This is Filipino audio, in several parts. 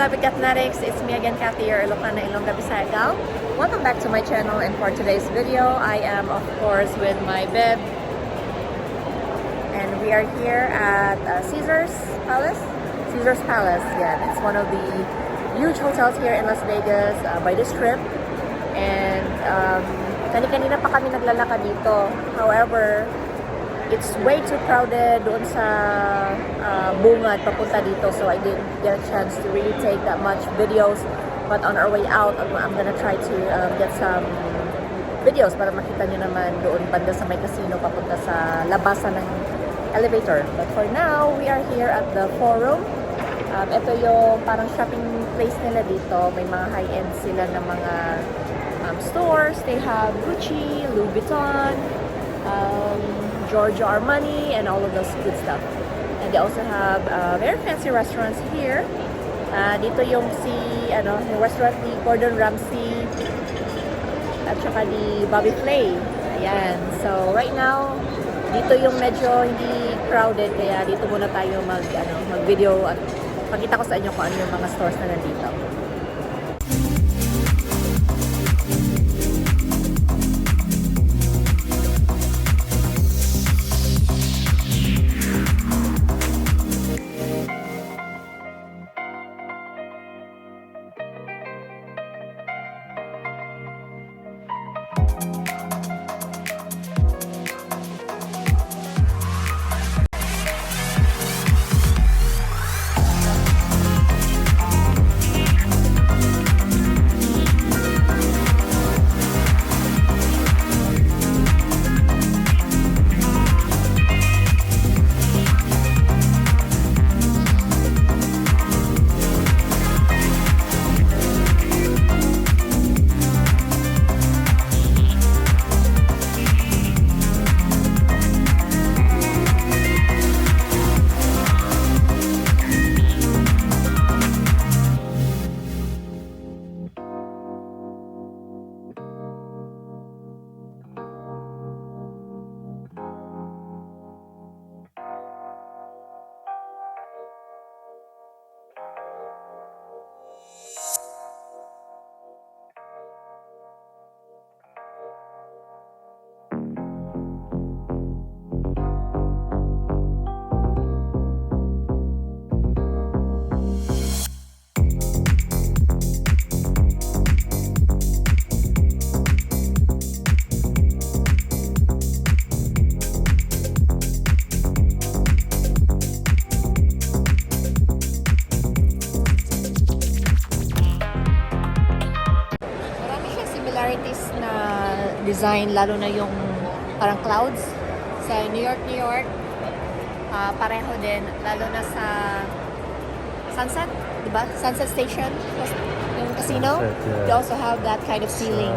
Killabyte Athletics. It's me again, Kathy, your Ilocana, Bisayang. Welcome back to my channel, and for today's video, I am of course with my bib, and we are here at Caesar's Palace. Caesar's Palace, yeah, it's one of the huge hotels here in Las Vegas by the Strip, and kanina pa kami naglalakad dito. However, it's way too crowded doon sa bungad papunta dito, so I didn't get a chance to really take that much videos. But on our way out, I'm gonna try to get some videos para makita nyo naman doon banda sa may casino papunta sa labasan ng elevator. But for now, we are here at the forum. Ito yung parang shopping place nila dito. May mga high-end sila ng mga stores. They have Gucci, Louis Vuitton, Giorgio Armani, and all of those good stuff. And they also have very fancy restaurants here. Dito yung yung restaurant ni Gordon Ramsay at saka ni Bobby Flay. Ayan. So right now, dito yung medyo hindi crowded, kaya dito muna tayo mag-video at pakita ko sa inyo kung ano yung mga stores na nandito. Na design, lalo na yung parang clouds sa New York, pareho din, lalo na sa Sunset, diba? Sunset Station, yung casino. Sunset, yeah. They also have that kind of ceiling.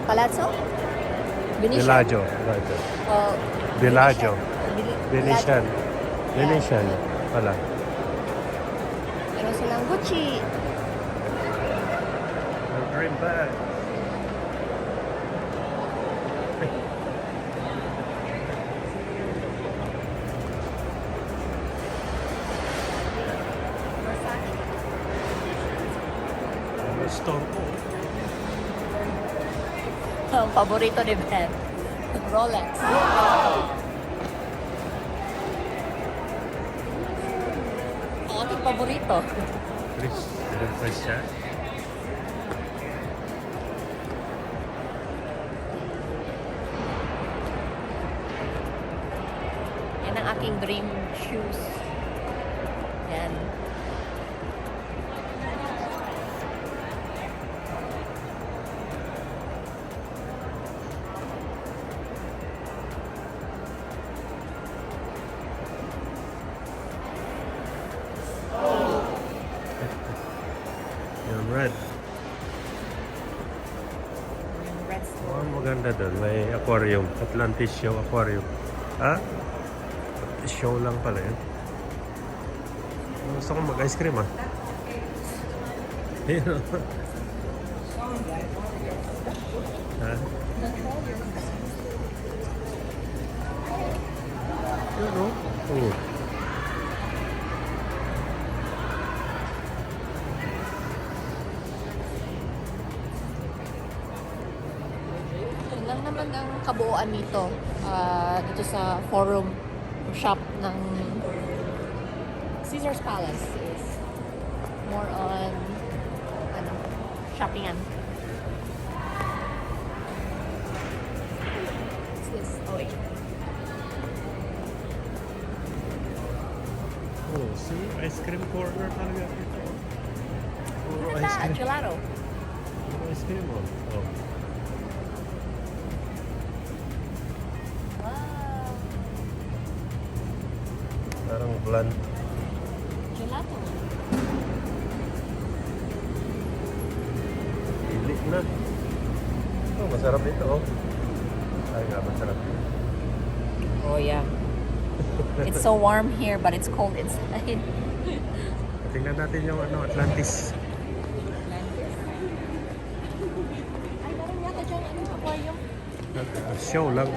Palazzo? Bellagio. Venetian. Pala. Meron silang Gucci. Green bag. Store ko. Ang paborito ni Ben, Rolex. Ang aking paborito. Price siya. Yan ang aking dream shoes. Yan. Yung red. Red store. Oh, maganda doon. May aquarium. Atlantis Show Aquarium. Ha? Show lang pala yun. Gusto ko mag-ice cream ah. Ha? Yun o. Oh. kabuuan nito dito sa forum shop ng Caesar's Palace is more on shoppingan. What's this? Oh wait. Oh, see? Ice cream corner talaga dito. Puro ice cream. Gelato. Puro ice cream, oh. Oh. Wow. Parang bland. Gelato. Pili na. Oh, masarap ito, oh. Ay nga, masarap ito. Oh yeah. It's so warm here, but it's cold inside. Tingnan natin yung Atlantis. Ay, meron yata dyan. Ano aquarium? Show lang.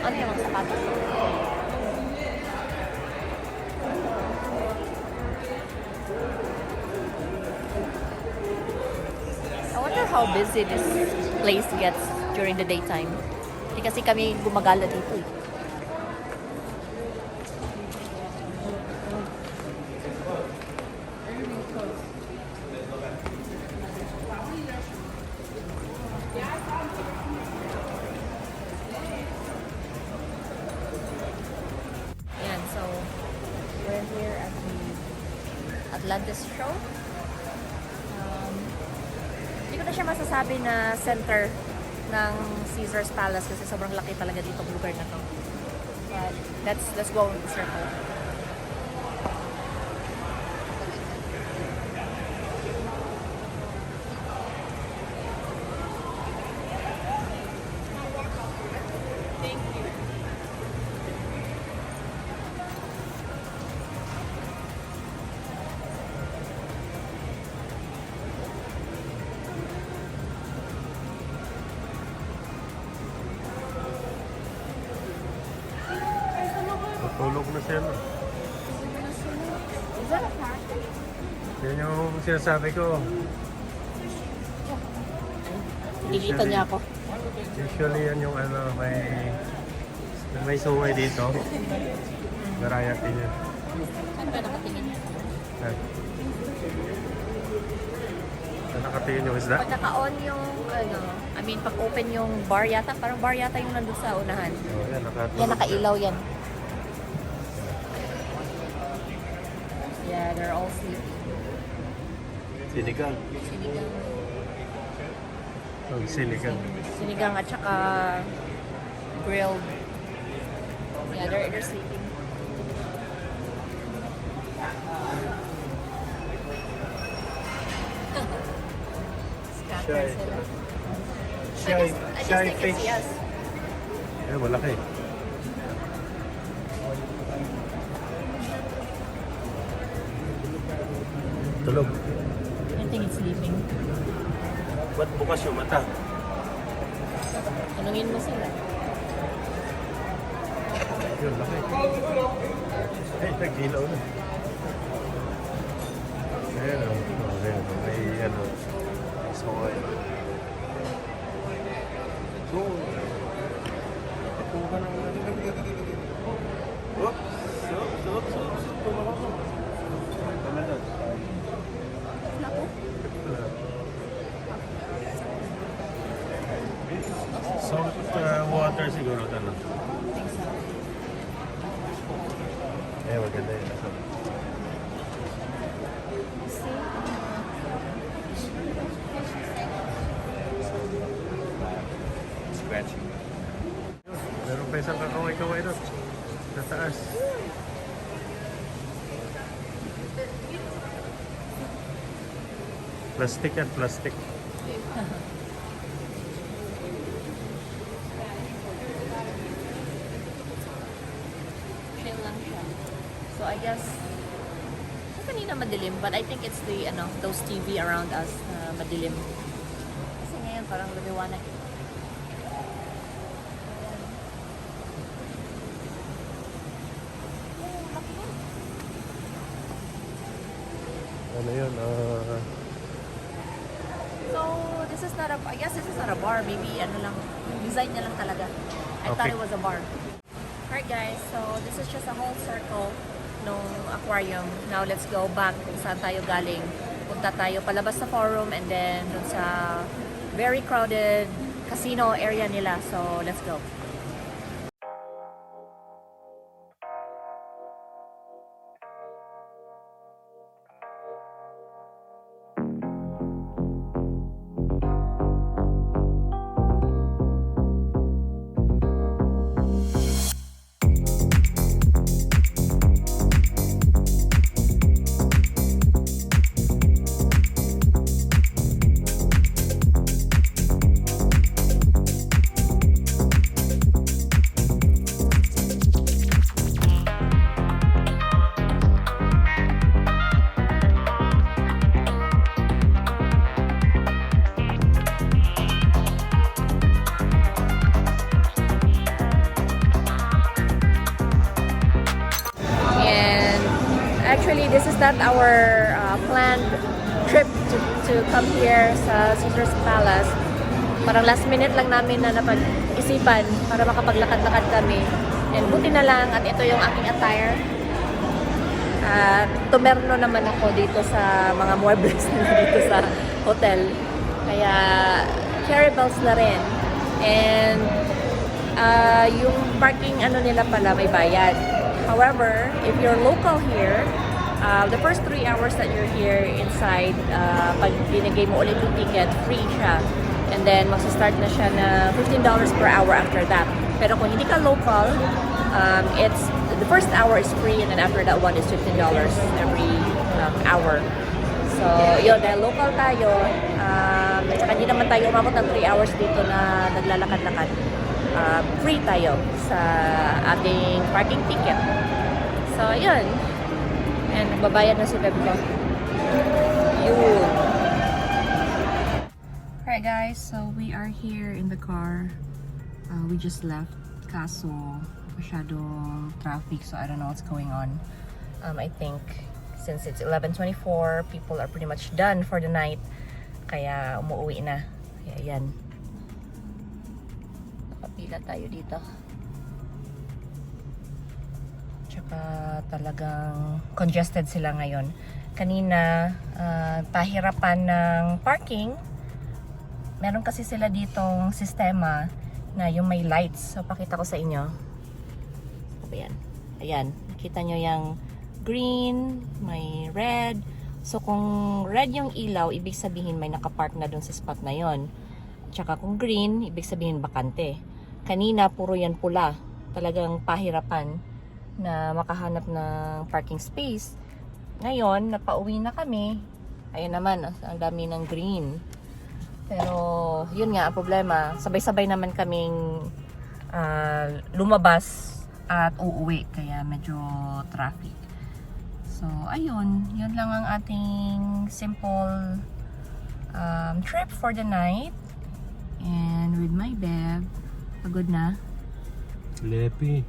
Ano yung mga sapatos? I wonder how busy this place gets during the daytime. Hindi kasi kami gumagala dito eh. Yan, so we're here at the Atlantis show. Hindi ko na siya masasabi na center ng Caesar's Palace kasi sobrang laki talaga dito lugar na to. But let's go in the circle. Tulog na siya. No? Is that a park? Yan yung sinasabi ko. Nilito niya ako. Usually yan yung may sungay dito. Variety niya. Saan ba nakatingin? Saan nakatingin yung isda? Pag naka-on yung, pag open yung bar yata, parang bar yata yung nandun sa unahan. Oh, Yan, nakailaw yan. Yeah, they're all sleeping. Sinigang. Sinigang. Oh, sinigang. Sinigang at saka grilled. Yeah, they're sleeping. Scatter sila. I just think it's yes. Eh, malaki. Tulog. I think it's sleeping. Ba't bukas yung mata? Tanungin mo sila. Yun, laki. Eh, nag-ilaw na. Ayan o. Ayan o. May sungay. Go. Ito ka na. Oops. Tumaka. Tamalan. Salt water siguro ito. Eh, maganda yun. Scratching. Meron pa isang kakao. kaway doon. Sa taas. Plastic yan, plastic. Chill lang siya. So I guess kanina madilim, but I think it's the those TV around us na madilim. Kasi ngayon parang lumiwanag. Ano yun? So this is not a, I guess this is not a bar, maybe ano lang, design niya lang talaga. I thought it was a bar. Alright guys, so this is just a whole circle nung aquarium. Now let's go back kung saan tayo galing. Punta tayo palabas sa forum and then dun sa very crowded casino area nila. So let's go. Actually, this is not our planned trip to come here sa Caesarspalace. Parang last minute lang namin na napag-isipan para makapaglakad-lakad kami. And buti na lang at ito yung aking attire. Tumerno naman ako dito sa mga muebles nila dito sa hotel. Kaya carry belts na rin. And yung parking nila pala may bayad. However, if you're local here, the first 3 hours that you're here inside, pag binigay mo ulit yung ticket, free siya. And then, magsa-start na siya na $15 per hour after that. Pero kung hindi ka local, it's the first hour is free and then after that one is $15 every hour. So, yun, dahil local tayo, at saka hindi naman tayo umabot ng 3 hours dito na naglalakad-lakad. Free tayo sa ating parking ticket. So, yun. And nagbabayad na si Beb ko. Yun. Alright guys, so we are here in the car. We just left. Kaso, masyadong traffic, so I don't know what's going on. I think since it's 11:24, people are pretty much done for the night. Kaya umuwi na. Kaya yan. Nakapila tayo dito. Tsaka talagang congested sila ngayon. Kanina, pahirapan ng parking. Meron kasi sila ditong sistema na yung may lights. So, pakita ko sa inyo. Ayan. Ayan. Nakita nyo yung green, may red. So, kung red yung ilaw, ibig sabihin may nakapark na dun sa spot na yon. Tsaka kung green, ibig sabihin bakante. Kanina, puro yan pula. Talagang pahirapan na makahanap ng parking space. Ngayon, napauwi na kami. Ayun naman, ang dami ng green. Pero, yun nga, ang problema, sabay-sabay naman kaming lumabas at uuwi. Kaya medyo traffic. So, ayun. Yun lang ang ating simple trip for the night. And with my Bev, pagod na. Lepi.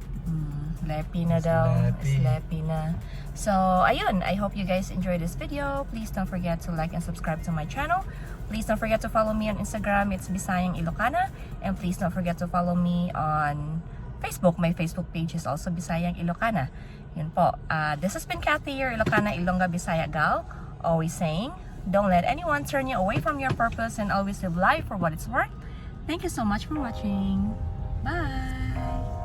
Lepi na daw. Sleepy na. So, ayun. I hope you guys enjoyed this video. Please don't forget to like and subscribe to my channel. Please don't forget to follow me on Instagram. It's Bisayang Ilocana. And please don't forget to follow me on Facebook. My Facebook page is also Bisayang Ilocana. Yun po. This has been Kathy, your Ilocana Ilongga Bisaya gal. Always saying, don't let anyone turn you away from your purpose and always live life for what it's worth. Thank you so much for watching. Bye!